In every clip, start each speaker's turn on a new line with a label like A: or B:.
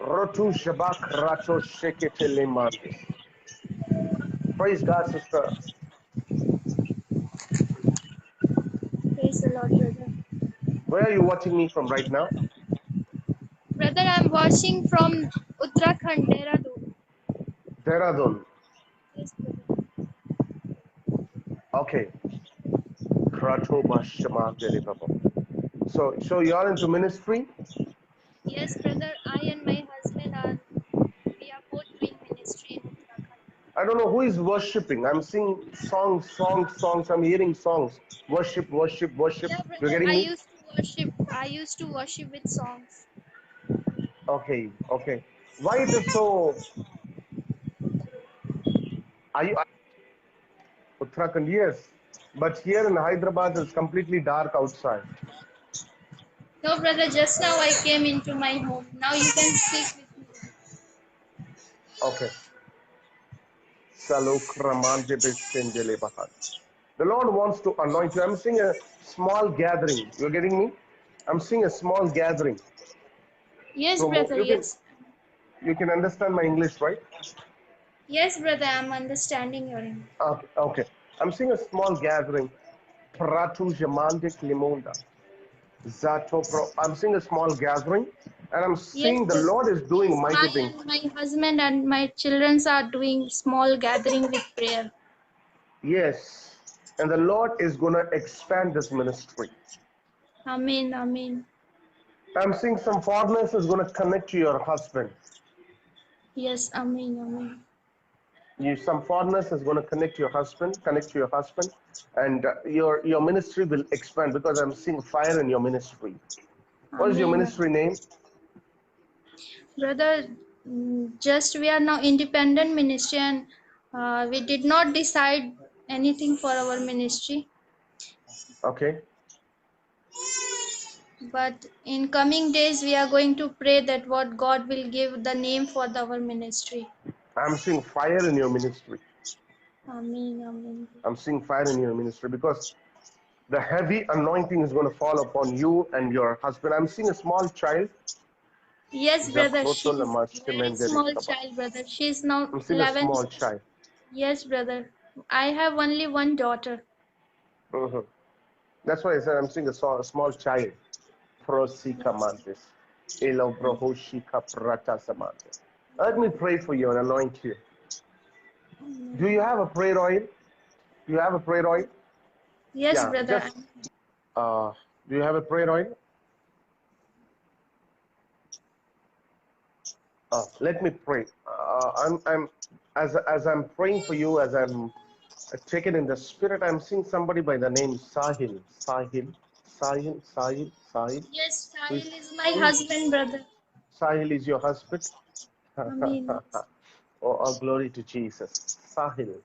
A: Rotu Shabak Rato Shekete Lemandis. Praise God, sister.
B: Praise the Lord, brother.
A: Where are you watching me from right now?
B: Brother, I'm watching from Uttarakhand, Dehradun.
A: Dehradun.
B: Yes, brother.
A: Okay. Rato Bashama Delibaba. So you're into ministry?
B: Yes, brother. I and my husband we are both doing ministry in Uttarakhand.
A: I don't know who is worshiping. I'm singing songs. I'm hearing songs. Worship, worship, worship.
B: Yeah,
A: You're
B: brother.
A: getting
B: I
A: me?
B: used to worship. I used to worship with songs.
A: Okay, okay. Why it is so? Are you Uttarakhand? Yes, but here in Hyderabad it's completely dark outside.
B: No, brother. Just now I came into my home. Now you can speak with me.
A: Okay. Shalok Ramande Besendele Bahat. The Lord wants to anoint you. I'm seeing a small gathering. You're getting me? I'm seeing a small gathering.
B: Yes,
A: Promo.
B: brother.
A: You can understand my English, right?
B: Yes, brother. I'm understanding your English.
A: Okay, okay. I'm seeing a small gathering. Pratu Jamande Klimonda. I'm seeing a small gathering, and I'm
B: Yes,
A: seeing the
B: brother.
A: Lord is doing
B: Yes,
A: mighty
B: I
A: things.
B: and my husband and my children are doing small gathering with prayer.
A: Yes. And the Lord is going to expand this ministry.
B: Amen. Amen.
A: I'm seeing some foreigners is going to connect to your husband.
B: Yes. Amen. Amen.
A: Some foreigners is going to connect to your husband, and your ministry will expand because I'm seeing fire in your ministry. What is your
B: Amen.
A: ministry name?
B: Brother, just we are now independent ministry and we did not decide anything for our ministry.
A: Okay.
B: But in coming days, we are going to pray that what God will give the name for our ministry.
A: I'm seeing fire in your ministry.
B: Amen. Amen.
A: I'm seeing fire in your ministry because the heavy anointing is going to fall upon you and your husband. I'm seeing a small child.
B: Yes, brother, she is very small child, brother. She is now
A: I'm seeing a
B: 11.
A: small child.
B: Yes, brother. I have only one daughter.
A: Mhm. That's why I said I'm seeing a small child. Prosika
B: Yes.
A: mantis. Elo brohoshika prata samante. Let me pray for you and anoint you. Do you have a prayer oil? Do you have a prayer oil?
B: Yes,
A: Yeah,
B: brother.
A: just uh, do you have a prayer oil? Let me pray. As I'm praying for you, as I'm taken in the spirit, I'm seeing somebody by the name Sahil. Sahil.
B: Yes,
A: Who is,
B: Sahil is my
A: who is
B: husband, brother.
A: Sahil is your husband?
B: Amen.
A: Oh, glory to Jesus. Sahil.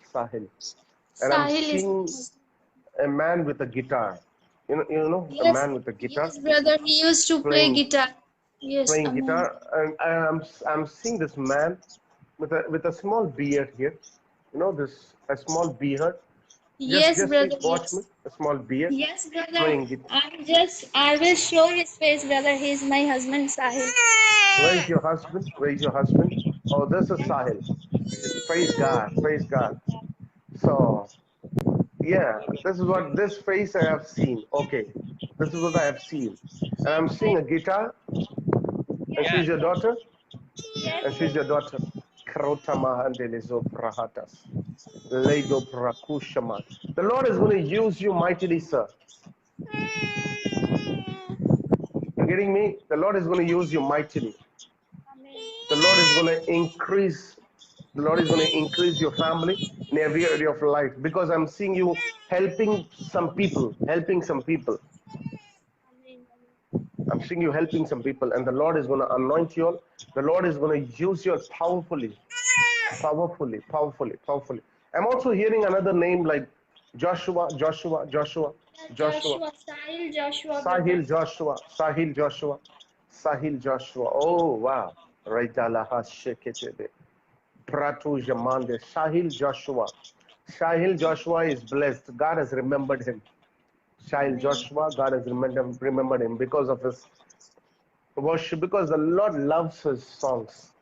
A: And I'm
B: Sahil is my
A: seeing
B: husband.
A: a man with a guitar. A
B: Yes,
A: man with a guitar
B: yes, brother. He used to play
A: playing
B: guitar. Yes,
A: playing
B: Amen.
A: guitar, and I'm seeing this man with a small beard here. This a small beard.
B: Yes,
A: Just
B: brother.
A: please watch me.
B: Yes.
A: A small beard
B: Yes, brother.
A: playing guitar.
B: I will show his face, brother. He is my husband, Sahil.
A: Where is your husband? Where is your husband? Oh, this is Sahil. Praise God. Praise God. So yeah, this face I have seen. Okay, this is what I have seen, and I'm seeing a guitar, and she's your daughter,
B: Yes,
A: and she's your daughter. Krota mahandelezo prahatas. Lego prakushama. The Lord is going to use you mightily, sir. You're getting me? The Lord is going to use you mightily. The Lord is going to increase. The Lord is going to increase your family in every area of life because I'm seeing you helping some people, helping some people. I'm seeing you helping some people, and the Lord is going to anoint you all. The Lord is going to use you all powerfully. I'm also hearing another name like Joshua,
B: Joshua, Sahil Joshua, brother.
A: Sahil Joshua. Oh, wow. Raitalaha Sheketebe. Pratu Jamande, Sahil Joshua is blessed. God has remembered him. Sahil
B: Amen.
A: Joshua, God has remembered him because of his worship because the Lord loves His songs.